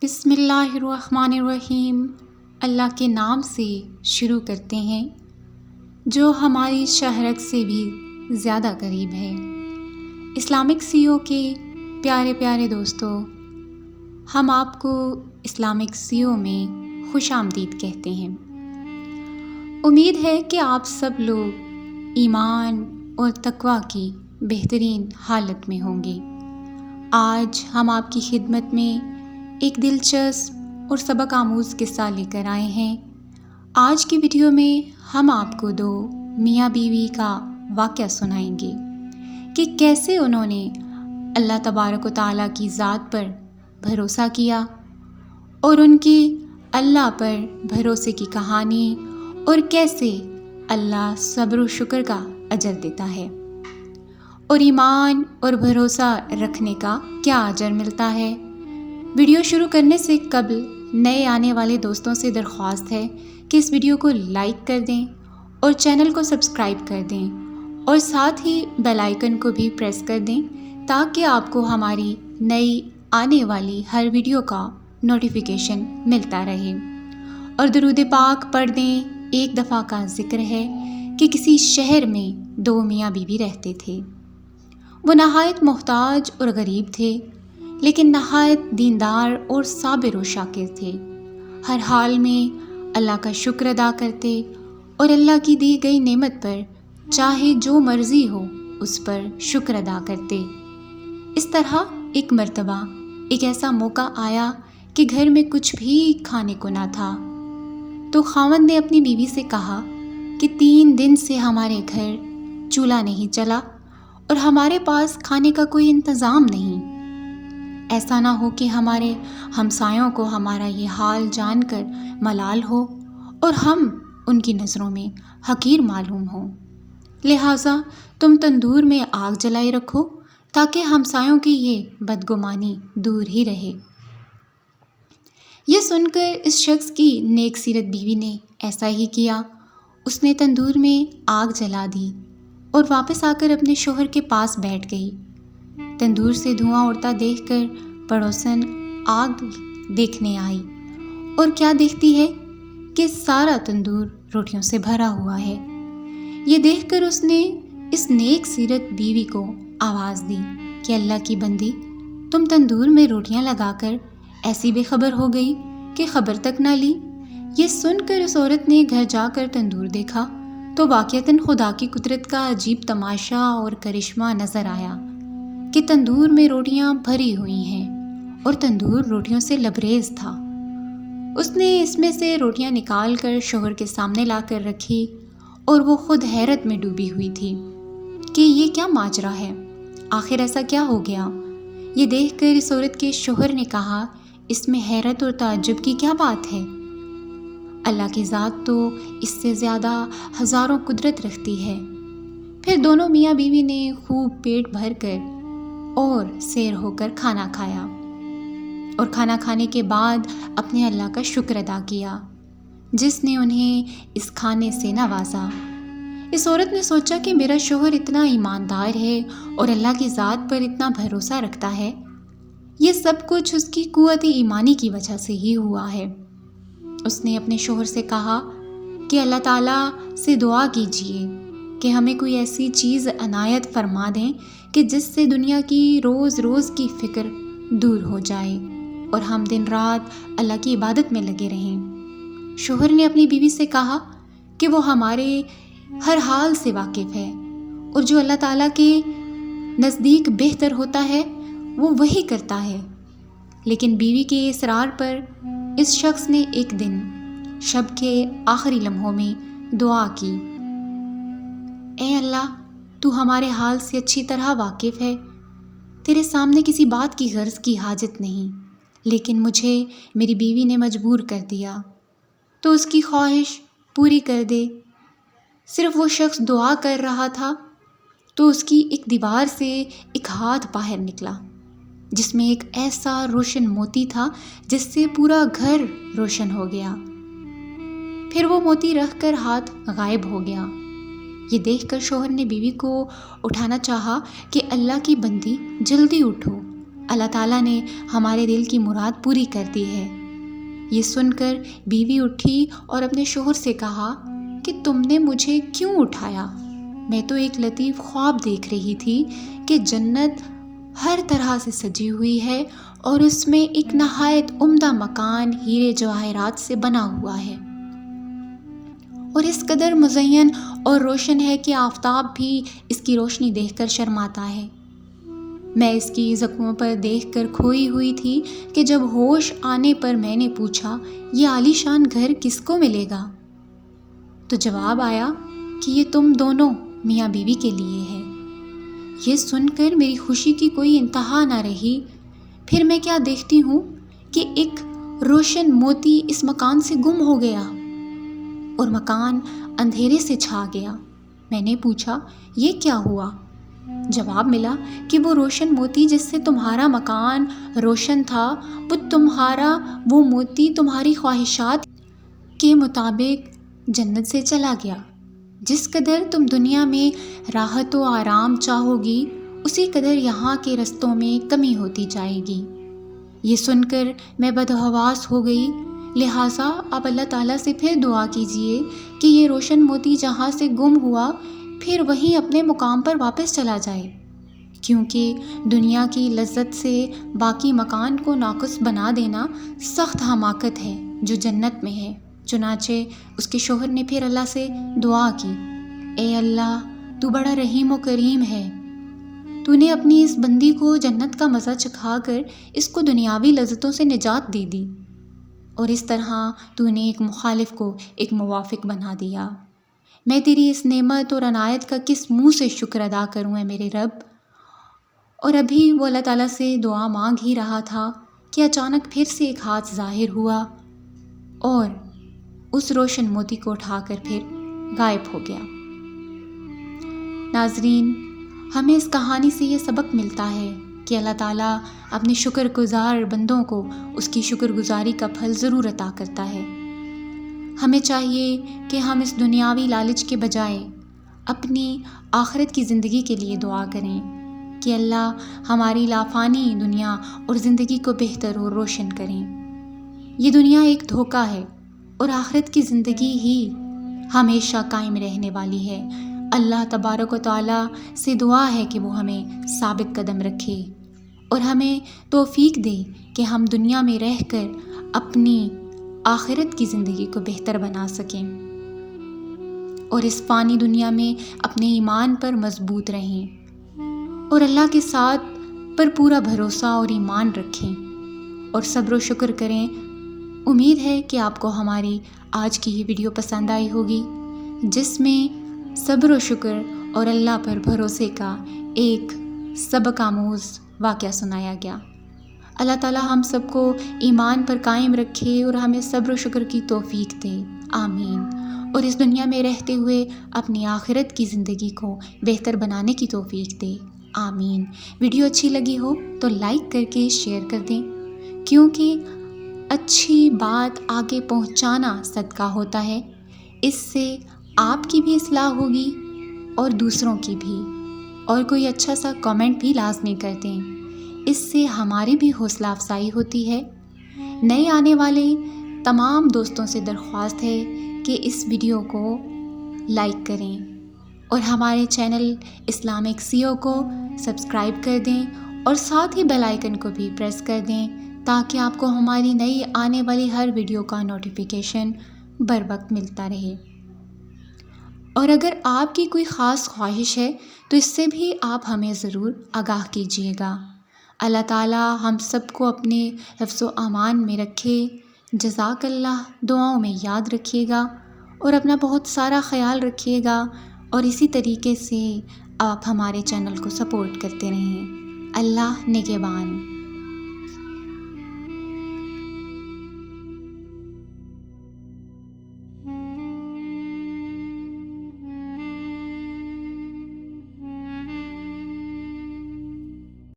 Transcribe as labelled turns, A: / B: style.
A: بسم اللہ الرحمن الرحیم۔ اللہ کے نام سے شروع کرتے ہیں جو ہماری شہرت سے بھی زیادہ قریب ہے۔ اسلامک سیو کے پیارے پیارے دوستو، ہم آپ کو اسلامک سیو میں خوش آمدید کہتے ہیں۔ امید ہے کہ آپ سب لوگ ایمان اور تقوی کی بہترین حالت میں ہوں گے۔ آج ہم آپ کی خدمت میں ایک دلچسپ اور سبق آموز قصہ لے کر آئے ہیں۔ آج کی ویڈیو میں ہم آپ کو دو میاں بیوی کا واقعہ سنائیں گے کہ کیسے انہوں نے اللہ تبارک و تعالیٰ کی ذات پر بھروسہ کیا اور ان کی اللہ پر بھروسے کی کہانی اور کیسے اللہ صبر و شکر کا اجر دیتا ہے اور ایمان اور بھروسہ رکھنے کا کیا اجر ملتا ہے۔ ویڈیو شروع کرنے سے قبل نئے آنے والے دوستوں سے درخواست ہے کہ اس ویڈیو کو لائک کر دیں اور چینل کو سبسکرائب کر دیں اور ساتھ ہی بیل آئیکن کو بھی پریس کر دیں تاکہ آپ کو ہماری نئی آنے والی ہر ویڈیو کا نوٹیفیکیشن ملتا رہے۔ اور درود پاک پڑھ دیں۔ ایک دفعہ کا ذکر ہے کہ کسی شہر میں دو میاں بیوی رہتے تھے۔ وہ نہایت محتاج اور غریب تھے، لیکن نہایت دیندار اور صابر و شاکر تھے۔ ہر حال میں اللہ کا شکر ادا کرتے اور اللہ کی دی گئی نعمت پر چاہے جو مرضی ہو اس پر شکر ادا کرتے۔ اس طرح ایک مرتبہ ایک ایسا موقع آیا کہ گھر میں کچھ بھی کھانے کو نہ تھا، تو خاوند نے اپنی بیوی سے کہا کہ 3 دن سے ہمارے گھر چولہا نہیں چلا اور ہمارے پاس کھانے کا کوئی انتظام نہیں۔ ایسا نہ ہو کہ ہمارے ہمسایوں کو ہمارا یہ حال جان کر ملال ہو اور ہم ان کی نظروں میں حقیر معلوم ہوں، لہٰذا تم تندور میں آگ جلائے رکھو تاکہ ہمسایوں کی یہ بدگمانی دور ہی رہے۔ یہ سن کر اس شخص کی نیک سیرت بیوی نے ایسا ہی کیا۔ اس نے تندور میں آگ جلا دی اور واپس آ کر اپنے شوہر کے پاس بیٹھ گئی۔ تندور سے دھواں اڑتا دیکھ کر پڑوسن آگ دیکھنے آئی اور کیا دیکھتی ہے کہ سارا تندور روٹیوں سے بھرا ہوا ہے۔ یہ دیکھ کر اس نے اس نیک سیرت بیوی کو آواز دی کہ اللہ کی بندی، تم تندور میں روٹیاں لگا کر ایسی بے خبر ہو گئی کہ خبر تک نہ لی۔ یہ سن کر اس عورت نے گھر جا کر تندور دیکھا تو واقعتاً خدا کی قدرت کا عجیب تماشا اور کرشمہ نظر آیا کہ تندور میں روٹیاں بھری ہوئی ہیں اور تندور روٹیوں سے لبریز تھا۔ اس نے اس میں سے روٹیاں نکال کر شوہر کے سامنے لا کر رکھی اور وہ خود حیرت میں ڈوبی ہوئی تھی کہ یہ کیا ماجرا ہے، آخر ایسا کیا ہو گیا۔ یہ دیکھ کر اس عورت کے شوہر نے کہا، اس میں حیرت اور تعجب کی کیا بات ہے، اللہ کی ذات تو اس سے زیادہ ہزاروں قدرت رکھتی ہے۔ پھر دونوں میاں بیوی نے خوب پیٹ بھر کر اور سیر ہو کر کھانا کھایا اور کھانا کھانے کے بعد اپنے اللہ کا شکر ادا کیا جس نے انہیں اس کھانے سے نوازا۔ اس عورت نے سوچا کہ میرا شوہر اتنا ایماندار ہے اور اللہ کی ذات پر اتنا بھروسہ رکھتا ہے، یہ سب کچھ اس کی قوت ایمانی کی وجہ سے ہی ہوا ہے۔ اس نے اپنے شوہر سے کہا کہ اللہ تعالیٰ سے دعا کیجیے کہ ہمیں کوئی ایسی چیز عنایت فرما دیں کہ جس سے دنیا کی روز روز کی فکر دور ہو جائے اور ہم دن رات اللہ کی عبادت میں لگے رہیں۔ شوہر نے اپنی بیوی سے کہا کہ وہ ہمارے ہر حال سے واقف ہے اور جو اللہ تعالیٰ کے نزدیک بہتر ہوتا ہے وہ وہی کرتا ہے۔ لیکن بیوی کے اصرار پر اس شخص نے ایک دن شب کے آخری لمحوں میں دعا کی، اے اللہ، تو ہمارے حال سے اچھی طرح واقف ہے، تیرے سامنے کسی بات کی غرض کی حاجت نہیں، لیکن مجھے میری بیوی نے مجبور کر دیا، تو اس کی خواہش پوری کر دے۔ صرف وہ شخص دعا کر رہا تھا تو اس کی ایک دیوار سے ایک ہاتھ باہر نکلا جس میں ایک ایسا روشن موتی تھا جس سے پورا گھر روشن ہو گیا۔ پھر وہ موتی رکھ کر ہاتھ غائب ہو گیا۔ یہ دیکھ کر شوہر نے بیوی کو اٹھانا چاہا کہ اللہ کی بندی جلدی اٹھو، اللہ تعالیٰ نے ہمارے دل کی مراد پوری کر دی ہے۔ یہ سن کر بیوی اٹھی اور اپنے شوہر سے کہا کہ تم نے مجھے کیوں اٹھایا؟ میں تو ایک لطیف خواب دیکھ رہی تھی کہ جنت ہر طرح سے سجی ہوئی ہے اور اس میں ایک نہایت عمدہ مکان ہیرے جواہرات سے بنا ہوا ہے اور اس قدر مزین اور روشن ہے کہ آفتاب بھی اس کی روشنی دیکھ کر شرماتا ہے۔ میں اس کی زخموں پر دیکھ کر کھوئی ہوئی تھی کہ جب ہوش آنے پر میں نے پوچھا یہ عالی شان گھر کس کو ملے گا؟ تو جواب آیا کہ یہ تم دونوں میاں بیوی کے لیے ہے۔ یہ سن کر میری خوشی کی کوئی انتہا نہ رہی۔ پھر میں کیا دیکھتی ہوں کہ ایک روشن موتی اس مکان سے گم ہو گیا اور مکان اندھیرے سے چھا گیا۔ میں نے پوچھا یہ کیا ہوا؟ جواب ملا کہ وہ روشن موتی جس سے تمہارا مکان روشن تھا وہ موتی تمہاری خواہشات کے مطابق جنت سے چلا گیا۔ جس قدر تم دنیا میں راحت و آرام چاہو گی اسی قدر یہاں کے رستوں میں کمی ہوتی جائے گی۔ یہ سن کر میں بدحواس ہو گئی، لہٰذا آپ اللہ تعالیٰ سے پھر دعا کیجئے کہ یہ روشن موتی جہاں سے گم ہوا پھر وہیں اپنے مقام پر واپس چلا جائے، کیونکہ دنیا کی لذت سے باقی مکان کو ناقص بنا دینا سخت حماقت ہے جو جنت میں ہے۔ چنانچہ اس کے شوہر نے پھر اللہ سے دعا کی، اے اللہ تو بڑا رحیم و کریم ہے، تو نے اپنی اس بندی کو جنت کا مزہ چکھا کر اس کو دنیاوی لذتوں سے نجات دے دی اور اس طرح تو نے ایک مخالف کو ایک موافق بنا دیا۔ میں تیری اس نعمت اور عنایت کا کس منہ سے شکر ادا کروں اے میرے رب۔ اور ابھی وہ اللہ تعالیٰ سے دعا مانگ ہی رہا تھا کہ اچانک پھر سے ایک ہاتھ ظاہر ہوا اور اس روشن موتی کو اٹھا کر پھر غائب ہو گیا۔ ناظرین، ہمیں اس کہانی سے یہ سبق ملتا ہے کہ اللہ تعالیٰ اپنے شکر گزار بندوں کو اس کی شکر گزاری کا پھل ضرور عطا کرتا ہے۔ ہمیں چاہیے کہ ہم اس دنیاوی لالچ کے بجائے اپنی آخرت کی زندگی کے لیے دعا کریں کہ اللہ ہماری لافانی دنیا اور زندگی کو بہتر اور روشن کریں۔ یہ دنیا ایک دھوکہ ہے اور آخرت کی زندگی ہی ہمیشہ قائم رہنے والی ہے۔ اللہ تبارک و تعالیٰ سے دعا ہے کہ وہ ہمیں ثابت قدم رکھے اور ہمیں توفیق دے کہ ہم دنیا میں رہ کر اپنی آخرت کی زندگی کو بہتر بنا سکیں اور اس فانی دنیا میں اپنے ایمان پر مضبوط رہیں اور اللہ کے ساتھ پر پورا بھروسہ اور ایمان رکھیں اور صبر و شکر کریں۔ امید ہے کہ آپ کو ہماری آج کی یہ ویڈیو پسند آئی ہوگی جس میں صبر و شکر اور اللہ پر بھروسے کا ایک سبق آموز واقعہ سنایا گیا۔ اللہ تعالیٰ ہم سب کو ایمان پر قائم رکھے اور ہمیں صبر و شکر کی توفیق دے، آمین۔ اور اس دنیا میں رہتے ہوئے اپنی آخرت کی زندگی کو بہتر بنانے کی توفیق دے، آمین۔ ویڈیو اچھی لگی ہو تو لائک کر کے شیئر کر دیں، کیونکہ اچھی بات آگے پہنچانا صدقہ ہوتا ہے، اس سے آپ کی بھی اصلاح ہوگی اور دوسروں کی بھی۔ اور کوئی اچھا سا کامنٹ بھی لازمی کر دیں، اس سے ہماری بھی حوصلہ افزائی ہوتی ہے۔ نئے آنے والے تمام دوستوں سے درخواست ہے کہ اس ویڈیو کو لائک کریں اور ہمارے چینل اسلامک CEO کو سبسکرائب کر دیں اور ساتھ ہی بیل آئیکن کو بھی پریس کر دیں تاکہ آپ کو ہماری نئی آنے والی ہر ویڈیو کا نوٹیفیکیشن بر وقت ملتا رہے۔ اور اگر آپ کی کوئی خاص خواہش ہے تو اس سے بھی آپ ہمیں ضرور آگاہ کیجیے گا۔ اللہ تعالیٰ ہم سب کو اپنے حفظ و امان میں رکھے۔ جزاک اللہ، دعاؤں میں یاد رکھیے گا اور اپنا بہت سارا خیال رکھیے گا اور اسی طریقے سے آپ ہمارے چینل کو سپورٹ کرتے رہیں۔ اللہ نگہبان۔